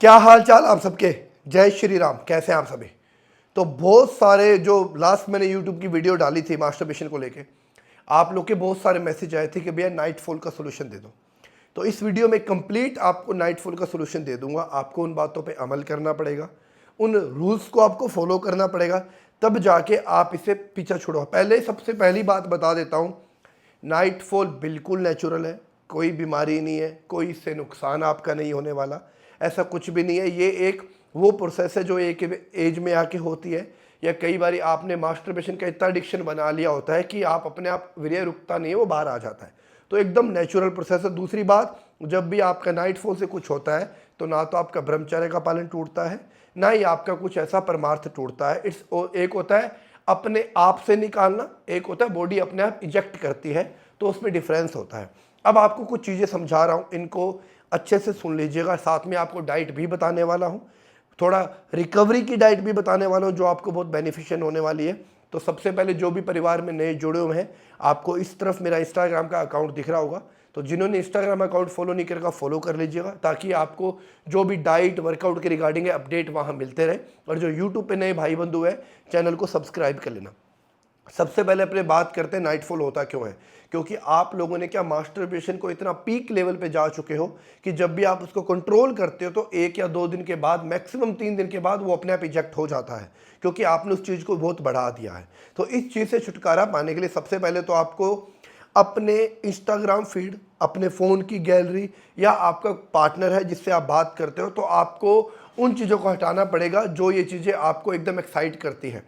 क्या हाल चाल आप सबके। जय श्री राम। कैसे हैं आप सभी। तो बहुत सारे जो लास्ट मैंने यूट्यूब की वीडियो डाली थी मास्टरबेशन को लेके, आप लोग के बहुत सारे मैसेज आए थे कि भैया नाइट फॉल का सोल्यूशन दे दो। तो इस वीडियो में कंप्लीट आपको नाइट फॉल का सोल्यूशन दे दूंगा। आपको उन बातों पे अमल करना पड़ेगा, उन रूल्स को आपको फॉलो करना पड़ेगा, तब जाके आप इसे पीछा छोड़ो। पहले सबसे पहली बात बता देता हूँ, नाइट फॉल बिल्कुल नेचुरल है, कोई बीमारी नहीं है, कोई इससे नुकसान आपका नहीं होने वाला, ऐसा कुछ भी नहीं है। ये एक वो प्रोसेस है जो एक एज में आके होती है, या कई बार आपने मास्टरबेशन का इतना एडिक्शन बना लिया होता है कि आप अपने आप वीर्य रुकता नहीं है, वो बाहर आ जाता है। तो एकदम नेचुरल प्रोसेस है। दूसरी बात, जब भी आपका नाइट फॉल से कुछ होता है तो ना तो आपका ब्रह्मचर्य का पालन टूटता है, ना ही आपका कुछ ऐसा परमार्थ टूटता है। एक होता है अपने आप से निकालना, एक होता है बॉडी अपने आप इजेक्ट करती है, तो उसमें डिफरेंस होता है। अब आपको कुछ चीज़ें समझा रहा हूँ, इनको अच्छे से सुन लीजिएगा। साथ में आपको डाइट भी बताने वाला हूँ, थोड़ा रिकवरी की डाइट भी बताने वाला हूँ जो आपको बहुत बेनिफिशियल होने वाली है। तो सबसे पहले जो भी परिवार में नए जुड़े हुए हैं, आपको इस तरफ मेरा इंस्टाग्राम का अकाउंट दिख रहा होगा, तो जिन्होंने इंस्टाग्राम अकाउंट फॉलो नहीं करेगा फॉलो कर लीजिएगा, ताकि आपको जो भी डाइट वर्कआउट के रिगार्डिंग है अपडेट वहाँ मिलते रहे। और जो यूट्यूब पे नए भाई बंधु हैं, चैनल को सब्सक्राइब कर लेना। सबसे पहले अपने बात करते हैं नाइट फॉल होता क्यों है। क्योंकि आप लोगों ने क्या मास्टरबेशन को इतना पीक लेवल पे जा चुके हो कि जब भी आप उसको कंट्रोल करते हो तो 1 या 2 दिन के बाद, मैक्सिमम 3 दिन के बाद वो अपने आप इजेक्ट हो जाता है, क्योंकि आपने उस चीज़ को बहुत बढ़ा दिया है। तो इस चीज़ से छुटकारा पाने के लिए सबसे पहले तो आपको अपने इंस्टाग्राम फीड, अपने फ़ोन की गैलरी, या आपका पार्टनर है जिससे आप बात करते हो, तो आपको उन चीज़ों को हटाना पड़ेगा जो ये चीज़ें आपको एकदम एक्साइट करती हैं।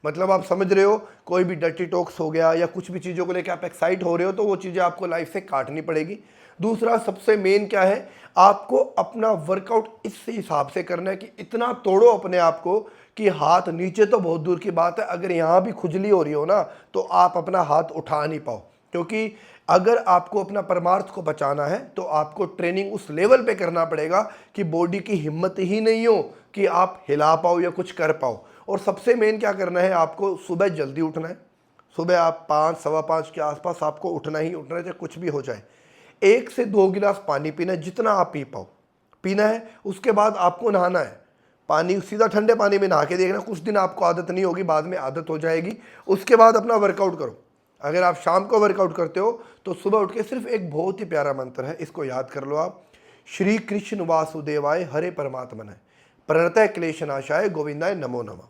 मतलब आप समझ रहे हो, कोई भी डर्टी टॉक्स हो गया या कुछ भी चीज़ों को लेकर आप एक्साइट हो रहे हो, तो वो चीज़ें आपको लाइफ से काटनी पड़ेगी। दूसरा सबसे मेन क्या है, आपको अपना वर्कआउट इस हिसाब से करना है कि इतना तोड़ो अपने आप को कि हाथ नीचे तो बहुत दूर की बात है, अगर यहाँ भी खुजली हो रही हो ना तो आप अपना हाथ उठा नहीं पाओ। क्योंकि अगर आपको अपना परमार्थ को बचाना है तो आपको ट्रेनिंग उस लेवल पे करना पड़ेगा कि बॉडी की हिम्मत ही नहीं हो कि आप हिला पाओ या कुछ कर पाओ। और सबसे मेन क्या करना है, आपको सुबह जल्दी उठना है। सुबह आप 5, सवा 5 के आसपास आपको उठना ही उठना है, चाहे कुछ भी हो जाए। 1 से 2 गिलास पानी पीना है, जितना आप पी पाओ पीना है। उसके बाद आपको नहाना है। पानी सीधा ठंडे पानी में नहा के देखना, कुछ दिन आपको आदत नहीं होगी, बाद में आदत हो जाएगी। उसके बाद अपना वर्कआउट करो। अगर आप शाम को वर्कआउट करते हो तो सुबह उठ के सिर्फ एक बहुत ही प्यारा मंत्र है, इसको याद कर लो आप। श्री कृष्ण वासुदेवाय हरे परमात्मने प्रणतः क्लेशनाशाय गोविंदाय नमो नमः।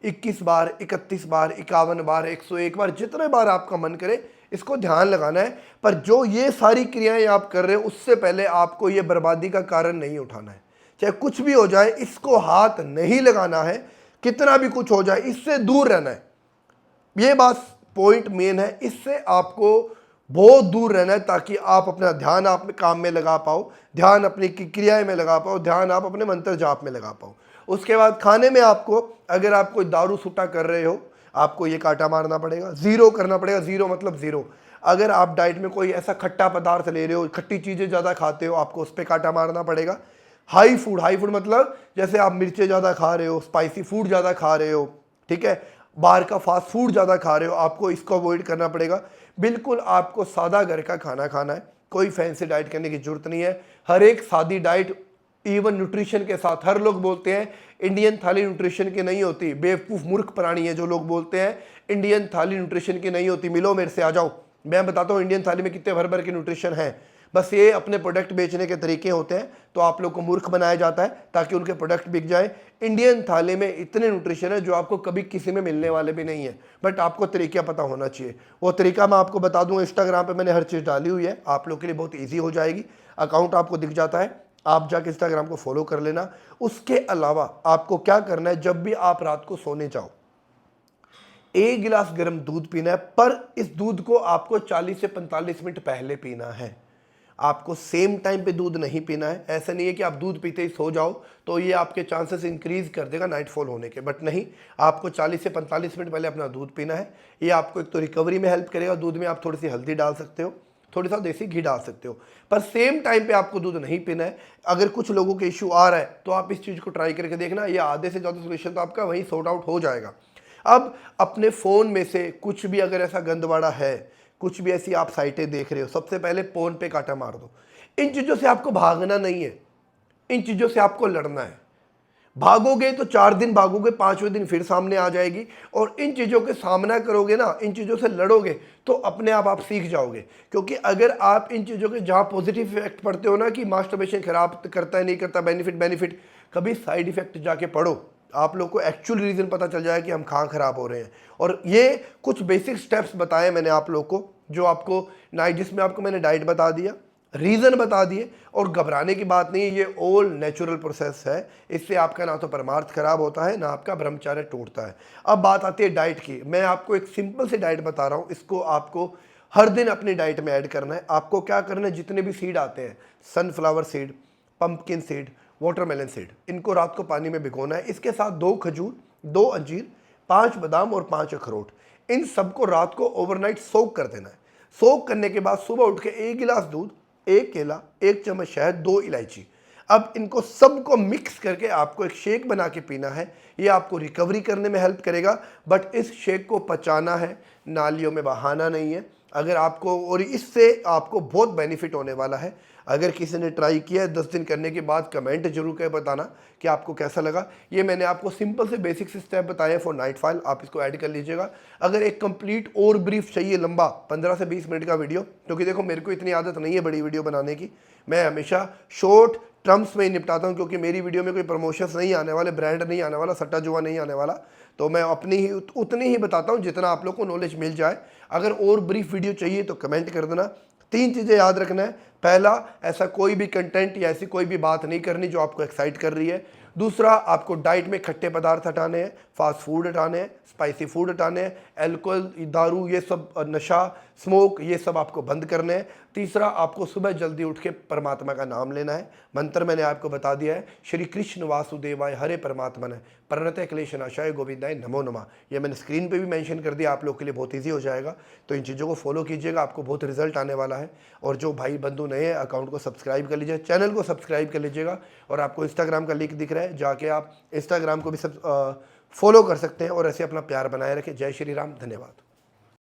21 बार, 31 बार, 51 बार, 101 बार, जितने बार आपका मन करे इसको ध्यान लगाना है। पर जो ये सारी क्रियाएं आप कर रहे हो, उससे पहले आपको ये बर्बादी का कारण नहीं उठाना है। चाहे कुछ भी हो जाए, इसको हाथ नहीं लगाना है। कितना भी कुछ हो जाए, इससे दूर रहना है। ये बात पॉइंट मेन है, इससे आपको बहुत दूर रहना है, ताकि आप अपना ध्यान आप काम में लगा पाओ, ध्यान अपनी क्रियाएं में लगा पाओ, ध्यान आप अपने मंत्र जाप में लगा पाओ। उसके बाद खाने में आपको, अगर आप कोई दारू सूटा कर रहे हो, आपको ये काटा मारना पड़ेगा, जीरो करना पड़ेगा। जीरो मतलब जीरो। अगर आप डाइट में कोई ऐसा खट्टा पदार्थ ले रहे हो, खट्टी चीज़ें ज़्यादा खाते हो, आपको उस पर काटा मारना पड़ेगा। हाई फूड मतलब जैसे आप मिर्चें ज़्यादा खा रहे हो, स्पाइसी फूड ज़्यादा खा रहे हो, ठीक है, बाहर का फास्ट फूड ज़्यादा खा रहे हो, आपको इसको अवॉइड करना पड़ेगा। बिल्कुल आपको सादा घर का खाना खाना है, कोई फैंसी डाइट करने की जरूरत नहीं है। हर एक सादी डाइट, इवन न्यूट्रिशन के साथ। हर लोग बोलते हैं इंडियन थाली न्यूट्रिशन की नहीं होती, बेवकूफ़ मूर्ख प्राणी है जो लोग बोलते हैं इंडियन थाली न्यूट्रिशन की नहीं होती। मिलो मेरे से, आ जाओ, मैं बताता हूँ इंडियन थाली में कितने भर भर के न्यूट्रिशन है। बस ये अपने प्रोडक्ट बेचने के तरीके होते हैं, तो आप लोग को मूर्ख बनाया जाता है ताकि उनके प्रोडक्ट बिक जाए। इंडियन थाली में इतने न्यूट्रिशन है जो आपको कभी किसी में मिलने वाले भी नहीं है, बट आपको तरीका पता होना चाहिए। वो तरीका मैं आपको बता दूं, इंस्टाग्राम पे मैंने हर चीज़ डाली हुई है, आप लोग के लिए बहुत ईजी हो जाएगी। अकाउंट आपको दिख जाता है, आप जाके इंस्टाग्राम को फॉलो कर लेना। उसके अलावा आपको क्या करना है, जब भी आप रात को सोने जाओ, 1 गिलास गर्म दूध पीना है। पर इस दूध को आपको 40 से 45 मिनट पहले पीना है। आपको सेम टाइम पे दूध नहीं पीना है। ऐसा नहीं है कि आप दूध पीते ही सो जाओ, तो ये आपके चांसेस इंक्रीज कर देगा नाइट फॉल होने के, बट नहीं, आपको 40 से 45 मिनट पहले अपना दूध पीना है। ये आपको एक तो रिकवरी में हेल्प करेगा। दूध में आप थोड़ी सी हल्दी डाल सकते हो, थोड़ी सा देसी घी डाल सकते हो, पर सेम टाइम पे आपको दूध नहीं पीना है। अगर कुछ लोगों के इशू आ रहा है तो आप इस चीज़ को ट्राई करके देखना, ये आधे से ज़्यादा सोल्यूशन तो आपका वहीं सॉर्ट आउट हो जाएगा। अब अपने फ़ोन में से कुछ भी अगर ऐसा गंदवाड़ा है, कुछ भी ऐसी आप साइटें देख रहे हो, सबसे पहले फ़ोन पे काटा मार दो। इन चीज़ों से आपको भागना नहीं है। इन चीज़ों से आपको लड़ना है। भागोगे तो 4 दिन भागोगे, 5वें दिन फिर सामने आ जाएगी। और इन चीज़ों के सामना करोगे ना, इन चीज़ों से लड़ोगे तो अपने आप सीख जाओगे। क्योंकि अगर आप इन चीज़ों के जहाँ पॉजिटिव इफेक्ट पढ़ते हो ना कि मास्टरबेशन खराब करता है नहीं करता, बेनिफिट, कभी साइड इफेक्ट जाके पढ़ो, आप लोग को एक्चुअल रीज़न पता चल जाए कि हम कहाँ खराब हो रहे हैं। और ये कुछ बेसिक स्टेप्स बताए मैंने आप लोग को, जो आपको नाइट, जिसमें आपको मैंने डाइट बता दिया, रीज़न बता दिए, और घबराने की बात नहीं है, ये ऑल नेचुरल प्रोसेस है। इससे आपका ना तो परमार्थ खराब होता है, ना आपका ब्रह्मचर्य टूटता है। अब बात आती है डाइट की। मैं आपको एक सिंपल सी डाइट बता रहा हूँ, इसको आपको हर दिन अपनी डाइट में ऐड करना है। आपको क्या करना है, जितने भी सीड आते हैं, sunflower seed, pumpkin seed, watermelon seed, इनको रात को पानी में भिगोना है। इसके साथ 2 खजूर, 2 अंजीर, 5 बादाम और 5 अखरोट, इन सबको रात को ओवरनाइट सोक कर देना है। सोक करने के बाद सुबह उठ के 1 गिलास दूध, 1 केला, 1 चम्मच शहद, 2 इलायची, अब इनको सबको मिक्स करके आपको एक शेक बना के पीना है। ये आपको रिकवरी करने में हेल्प करेगा, बट इस शेक को पचाना है, नालियों में बहाना नहीं है। अगर आपको, और इससे आपको बहुत बेनिफिट होने वाला है। अगर किसी ने ट्राई किया है, 10 दिन करने के बाद कमेंट जरूर कर बताना कि आपको कैसा लगा। ये मैंने आपको सिंपल से बेसिक से स्टेप बताए हैं फॉर नाइट फाइल, आप इसको ऐड कर लीजिएगा। अगर एक कंप्लीट और ब्रीफ चाहिए, लंबा 15 से 20 मिनट का वीडियो, क्योंकि देखो मेरे को इतनी आदत नहीं है बड़ी वीडियो बनाने की, मैं हमेशा शॉर्ट टर्म्स में ही निपटाता हूँ। क्योंकि मेरी वीडियो में कोई प्रमोशंस नहीं आने वाले, ब्रांड नहीं आने वाला, सट्टा जुआ नहीं आने वाला, तो मैं अपनी ही उतनी ही बताता हूँ जितना आप लोग को नॉलेज मिल जाए। अगर और ब्रीफ वीडियो चाहिए तो कमेंट कर देना। 3 चीज़ें याद रखना है। पहला, ऐसा कोई भी कंटेंट या ऐसी कोई भी बात नहीं करनी जो आपको एक्साइट कर रही है। दूसरा, आपको डाइट में खट्टे पदार्थ हटाने हैं, फास्ट फूड हटाने हैं, स्पाइसी फूड हटाने हैं, अल्कोहल, दारू, ये सब, नशा, स्मोक, ये सब आपको बंद करने हैं। तीसरा, आपको सुबह जल्दी उठ के परमात्मा का नाम लेना है। मंत्र मैंने आपको बता दिया है, श्री कृष्ण वासुदेवाय हरे परमात्मा ने प्रणतः क्लेशनाशाय गोविंदाय नमो नमः। ये मैंने स्क्रीन पे भी मेंशन कर दिया, आप लोग के लिए बहुत ईजी हो जाएगा। तो इन चीज़ों को फॉलो कीजिएगा, आपको बहुत रिजल्ट आने वाला है। और जो भाई बंधु नए हैं, अकाउंट को सब्सक्राइब कर लीजिए, चैनल को सब्सक्राइब कर लीजिएगा। और आपको इंस्टाग्राम का लिंक दिख रहा है, जाके आप इंस्टाग्राम को भी फॉलो कर सकते हैं। और ऐसे अपना प्यार बनाए रखें। जय श्री राम, धन्यवाद।